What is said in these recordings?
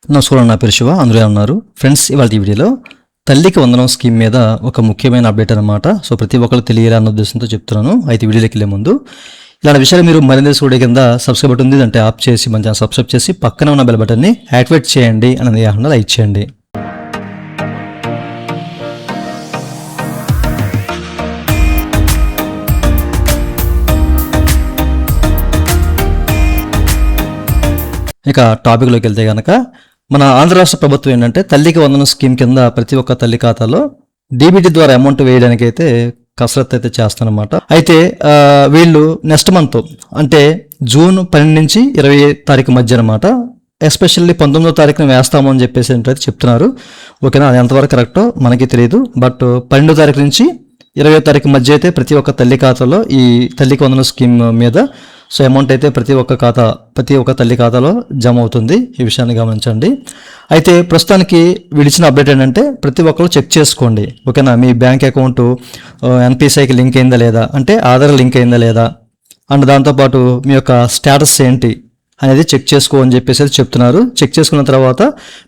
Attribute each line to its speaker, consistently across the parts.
Speaker 1: నమస్కారం, నా పేరు శివ. అందరూ ఉన్నారు ఫ్రెండ్స్. ఇవాళ ఈ వీడియోలో తల్లికి వందనం స్కీమ్ మీద ఒక ముఖ్యమైన అప్డేట్ అనమాట. సో ప్రతి ఒక్కరు తెలియాలన్న ఉద్దేశంతో చెప్తున్నాను. అయితే వీడియోలోకి వెళ్ళే ముందు ఇలాంటి విషయాలు మీరు మరింత తెలుసుకోవడం కింద సబ్స్క్రైబ్ బటన్ ఉంది, అంటే ఆఫ్ చేసి మన ఛానల్ సబ్స్క్రైబ్ చేసి పక్కన ఉన్న బెల్ బటన్ని యాక్టివేట్ చేయండి అనేది కాకుండా లైక్ చేయండి. ఇక టాపిక్లోకి వెళ్తే కనుక మన ఆంధ్ర రాష్ట్ర ప్రభుత్వం ఏంటంటే తల్లికి వందనం స్కీమ్ కింద ప్రతి ఒక్క తల్లి ఖాతాలో డీబీటీ ద్వారా అమౌంట్ వేయడానికి అయితే కసరత్తు అయితే చేస్తానమాట. అయితే వీళ్ళు నెక్స్ట్ మంత్ అంటే జూన్ 12 నుంచి 20 తారీఖు మధ్య అనమాట, ఎస్పెషల్లీ 19వ తారీఖున వేస్తాము అని చెప్పేసి ఏంటంటే చెప్తున్నారు. ఓకేనా, అది ఎంతవరకు కరెక్టో మనకి తెలియదు. బట్ 12వ తారీఖు నుంచి 20వ తారీఖు మధ్య అయితే ప్రతి ఒక్క తల్లి ఖాతాలో ఈ తల్లికి వందనం స్కీమ్ మీద సో అమౌంట్ అయితే ప్రతి ఒక్క తల్లి ఖాతాలో జమ అవుతుంది. ఈ విషయాన్ని గమనించండి. అయితే ప్రస్తుతానికి విడిచిన అప్డేట్ ఏంటంటే ప్రతి ఒక్కరు చెక్ చేసుకోండి. ఓకేనా, మీ బ్యాంక్ అకౌంట్ ఎన్పిసిఐకి లింక్ అయిందా లేదా, అంటే ఆధార్ లింక్ అయిందా లేదా, అండ్ దాంతోపాటు మీ యొక్క స్టేటస్ ఏంటి అనేది చెక్ చేసుకో అని చెప్పేసి చెప్తున్నారు. చెక్ చేసుకున్న తర్వాత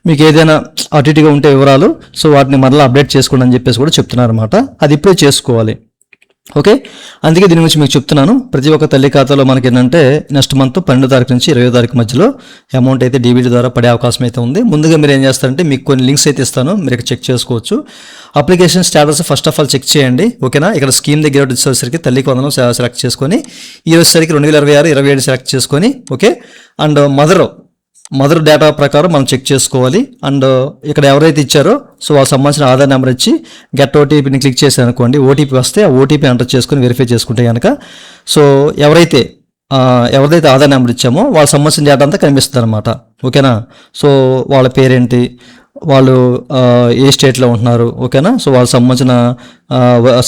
Speaker 1: మీకు ఏదైనా అటు ఇటుగా ఉంటే వివరాలు సో వాటిని మరలా అప్డేట్ చేసుకోండి అని చెప్పేసి కూడా చెప్తున్నారు అనమాట. అది ఇప్పుడే చేసుకోవాలి. ఓకే, అందుకే దీని గురించి మీకు చెప్తున్నాను. ప్రతి ఒక్క తల్లి ఖాతాలో మనకి ఏంటంటే నెక్స్ట్ మంత్ 12వ తారీఖు నుంచి 20వ తారీఖు మధ్యలో అమౌంట్ అయితే డీబీటీ ద్వారా పడే అవకాశం అయితే ఉంది. ముందుగా మీరు ఏం చేస్తారంటే మీకు కొన్ని లింక్స్ అయితే ఇస్తాను, మీరు ఇక్కడ చెక్ చేసుకోవచ్చు. Application status first of all check చేయండి. ఓకేనా, ఇక్కడ స్కీమ్ దగ్గర వచ్చేసరికి తల్లికి వందనం సెలెక్ట్ చేసుకొని ఈ వచ్చేసరికి 2026-27 సెలెక్ట్ చేసుకొని ఓకే, అండ్ మదర్ డేటా ప్రకారం మనం చెక్ చేసుకోవాలి. అండ్ ఇక్కడ ఎవరైతే ఇచ్చారో సో వాళ్ళకి సంబంధించిన ఆధార్ నెంబర్ ఇచ్చి గెట్ ఓటీపీని క్లిక్ చేశారు అనుకోండి, ఓటీపీ వస్తే ఆ ఓటీపీ ఎంటర్ చేసుకొని వెరిఫై చేసుకుంటే కనుక సో ఎవరైతే ఆధార్ నెంబర్ ఇచ్చామో వాళ్ళకి సంబంధించిన డేటా అంతా కనిపిస్తుంది అనమాట. ఓకేనా, సో వాళ్ళ పేరేంటి, వాళ్ళు ఏ స్టేట్లో ఉంటున్నారు, ఓకేనా, సో వాళ్ళకి సంబంధించిన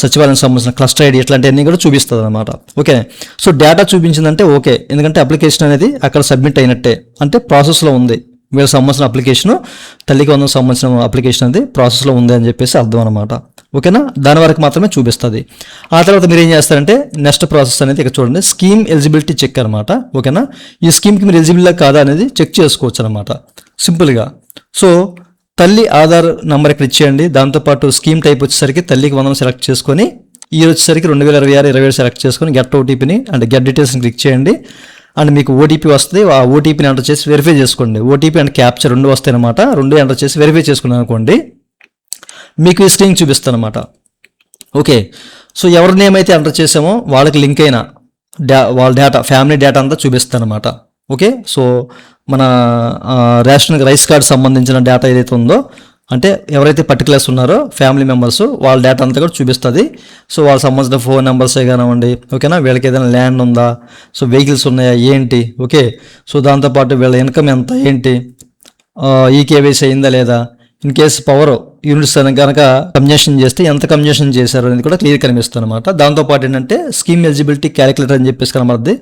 Speaker 1: సచివాలయానికి సంబంధించిన క్లస్టర్ ఐడి ఇట్లాంటివన్నీ కూడా చూపిస్తుంది అనమాట. ఓకే, సో డేటా చూపించిందంటే ఓకే, ఎందుకంటే అప్లికేషన్ అనేది అక్కడ సబ్మిట్ అయినట్టే, అంటే ప్రాసెస్లో ఉంది. వీళ్ళకి సంబంధించిన అప్లికేషన్ తల్లికి వందనం సంబంధించిన అప్లికేషన్ అనేది ప్రాసెస్లో ఉంది అని చెప్పేసి అర్థం అనమాట. ఓకేనా, దాని వరకు మాత్రమే చూపిస్తుంది. ఆ తర్వాత మీరు ఏం చేస్తారంటే నెక్స్ట్ ప్రాసెస్ అనేది ఇక్కడ చూడండి, స్కీమ్ ఎలిజిబిలిటీ చెక్ అనమాట. ఓకేనా, ఈ స్కీమ్కి మీరు ఎలిజిబుల్ కాదా అనేది చెక్ చేసుకోవచ్చు అనమాట సింపుల్గా. సో తల్లి ఆధార్ నెంబర్ ఇక్కడ ఇచ్చేయండి. దాంతోపాటు స్కీమ్ టైప్ వచ్చేసరికి తల్లికి వందనం సెలెక్ట్ చేసుకొని ఈ వచ్చేసరికి 2026-27 సెలెక్ట్ చేసుకొని గెట్ ఓటీపీని అంటే గెట్ డీటెయిల్స్ని క్లిక్ చేయండి. అండ్ మీకు ఓటీపీ వస్తుంది, ఆ ఓటీపీని ఎంటర్ చేసి వెరిఫై చేసుకోండి. ఓటీపీ అండ్ క్యాప్చర్ రెండు వస్తాయి అనమాట. రెండు ఎంటర్ చేసి వెరిఫై చేసుకున్నాను అనుకోండి, మీకు ఈ స్క్రీన్ చూపిస్తాను అనమాట. ఓకే, సో ఎవరి నేమ్ అయితే ఎంటర్ చేసామో వాళ్ళకి లింక్ అయిన వాళ్ళ డేటా ఫ్యామిలీ డేటా అంతా చూపిస్తాను అనమాట. ఓకే, సో మన రేషన్ రైస్ కార్డు సంబంధించిన డేటా ఏదైతే ఉందో, అంటే ఎవరైతే పర్టికులర్స్ ఉన్నారో ఫ్యామిలీ మెంబర్స్ వాళ్ళ డేటా అంతా కూడా చూపిస్తుంది. సో వాళ్ళకి సంబంధించిన ఫోన్ నెంబర్సే కానివ్వండి, ఓకేనా, వీళ్ళకి ఏదైనా ల్యాండ్ ఉందా, సో వెహికల్స్ ఉన్నాయా ఏంటి, ఓకే, సో దాంతోపాటు వీళ్ళ ఇన్కమ్ ఎంత ఏంటి, ఈకేవైసీ అయిందా లేదా, ఇన్ కేసు పవర్ యూనిట్స్ అని కనుక కన్జంప్షన్ చేస్తే ఎంత కన్జంప్షన్ చేశారు అనేది కూడా క్లియర్ కనిపిస్తుంది అనమాట. దాంతోపాటు ఏంటంటే స్కీమ్ ఎలిజిబిలిటీ క్యాలిక్యులేటర్ అని చెప్పేసి కనబడుతుంది.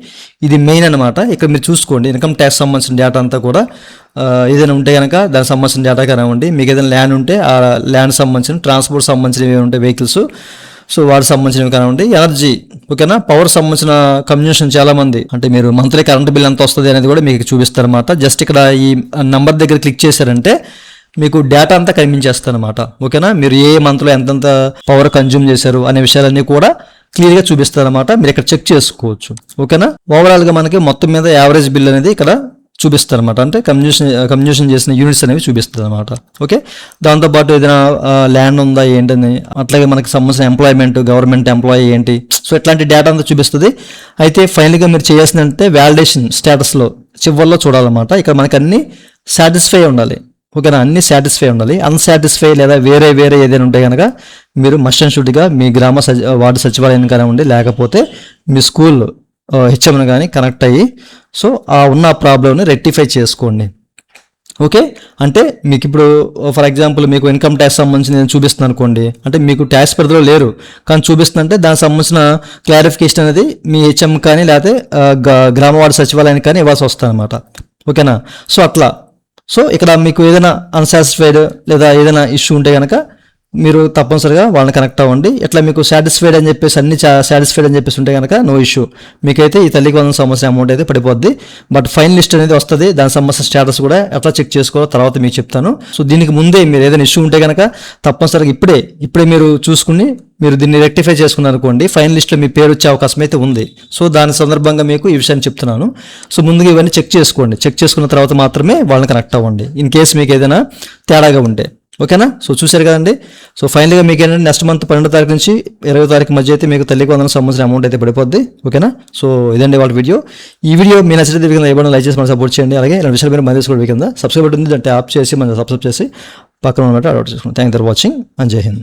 Speaker 1: ఇది మెయిన్ అనమాట. ఇక్కడ మీరు చూసుకోండి, ఇన్కమ్ ట్యాక్స్ సంబంధించిన డేటా అంతా కూడా ఏదైనా ఉంటే కనుక దానికి సంబంధించిన డేటా కానివ్వండి, మీకు ఏదైనా ల్యాండ్ ఉంటే ఆ ల్యాండ్ సంబంధించిన ట్రాన్స్పోర్ట్ సంబంధించినవి ఉంటాయి వెహికల్స్, సో వాటికి సంబంధించినవి కానివ్వండి, ఎనర్జీ, ఓకేనా, పవర్ సంబంధించిన కన్జంప్షన్ చాలామంది అంటే మీరు మంత్లీ కరెంట్ బిల్ ఎంత వస్తుంది అనేది కూడా మీకు చూపిస్తారు అనమాట. జస్ట్ ఇక్కడ ఈ నంబర్ దగ్గర క్లిక్ చేశారంటే మీకు డేటా అంతా కనిపించేస్తుంది అనమాట. ఓకేనా, మీరు ఏ మంత్లో ఎంతెంత పవర్ కన్జ్యూమ్ చేశారు అనే విషయాలన్నీ కూడా క్లియర్గా చూపిస్తారు అనమాట. మీరు ఇక్కడ చెక్ చేసుకోవచ్చు. ఓకేనా, ఓవరాల్గా మనకి మొత్తం మీద యావరేజ్ బిల్ అనేది ఇక్కడ చూపిస్తారు అనమాట, అంటే కన్జ్యూషన్ చేసిన యూనిట్స్ అనేవి చూపిస్తుంది అనమాట. ఓకే, దాంతోపాటు ఏదైనా ల్యాండ్ ఉందా ఏంటని, అట్లాగే మనకి సంబంధించిన ఎంప్లాయ్మెంట్, గవర్నమెంట్ ఎంప్లాయీ ఏంటి, సో ఇట్లాంటి డేటా అంతా చూపిస్తుంది. అయితే ఫైనల్గా మీరు చేయాల్సిందంటే వ్యాలిడేషన్ స్టేటస్లో చివరిలో చూడాలన్నమాట. ఇక్కడ మనకి అన్ని సాటిస్ఫై ఉండాలి. ఓకేనా, అన్ని సాటిస్ఫై ఉండాలి. అన్సాటిస్ఫై లేదా వేరే ఏదైనా ఉంటే కనుక మీరు మస్ట్ అండ్ షుడ్గా మీ గ్రామ వార్డు సచివాలయం కానివ్వండి, లేకపోతే మీ స్కూల్ హెచ్ఎంను కానీ కనెక్ట్ అయ్యి సో ఆ ఉన్న ప్రాబ్లమ్ని రెక్టిఫై చేసుకోండి. ఓకే, అంటే మీకు ఇప్పుడు ఫర్ ఎగ్జాంపుల్ మీకు ఇన్కమ్ ట్యాక్స్ సంబంధించి నేను చూపిస్తున్నాను అనుకోండి, అంటే మీకు ట్యాక్స్ పరిధిలో లేరు కానీ చూపిస్తుందంటే దానికి సంబంధించిన క్లారిఫికేషన్ అనేది మీ హెచ్ఎం కానీ లేకపోతే గ్రామ వార్డు సచివాలయానికి కానీ ఇవ్వాల్సి వస్తుంది అనమాట. ఓకేనా, సో అట్లా సో ఇక్కడ మీకు ఏదైనా అన్సాటిస్ఫైడ్ లేదా ఏదైనా ఇష్యూ ఉంటే కనుక మీరు తప్పనిసరిగా వాళ్ళని కనెక్ట్ అవ్వండి. ఇట్లా మీకు సాటిస్ఫైడ్ అని చెప్పేసి అన్ని సాటిస్ఫైడ్ అని చెప్పేసి ఉంటే కనుక నో ఇష్యూ, మీకైతే ఈ తల్లికి వందనం సంవత్సరం అమౌంట్ అయితే పడిపోద్ది. బట్ ఫైన్ లిస్ట్ అనేది వస్తుంది, దాని సంబంధించిన స్టేటస్ కూడా ఎట్లా చెక్ చేసుకోవాలో తర్వాత మీకు చెప్తాను. సో దీనికి ముందే మీరు ఏదైనా ఇష్యూ ఉంటే కనుక తప్పనిసరిగా ఇప్పుడే మీరు చూసుకుని మీరు దీన్ని రెక్టిఫై చేసుకున్నారు అనుకోండి, ఫైన్ లిస్ట్లో మీ పేరు వచ్చే అవకాశం అయితే ఉంది. సో దాని సందర్భంగా మీకు ఈ విషయాన్ని చెప్తున్నాను. సో ముందుగా ఇవన్నీ చెక్ చేసుకోండి, చెక్ చేసుకున్న తర్వాత మాత్రమే వాళ్ళని కనెక్ట్ అవ్వండి ఇన్ కేసు మీకు ఏదైనా తేడాగా ఉంటే. ఓకేనా? సో చూశారు కదండి. సో ఫైనల్గా మీకు ఏంటంటే నెక్స్ట్ మంత్ 12వ తారీఖు నుంచి 20వ తారీఖు మధ్య అయితే మీకు తల్లికి వందనం సంబంధించిన అమౌంట్ అయితే పడిపోద్ది. ఓకేనా? సో ఇదండి వాళ్ళ వీడియో. ఈ వీడియో మీ నచ్చితే ఏమైనా లైక్ చేసి మనం సపోర్ట్ చేయండి. అలాగే ఇలాంటి విషయాలు మీరు మధ్య కూడా కింద సబ్స్క్రైబ్ ఉంటుంది, అంటే ఆప్ చేసి మనం సబ్స్క్రైబ్ చేసి పక్కన ఉన్నట్టు అలవాటు చేసుకోండి. థ్యాంక్ ఫర్ వాచింగ్ అండ్ జై హింద్.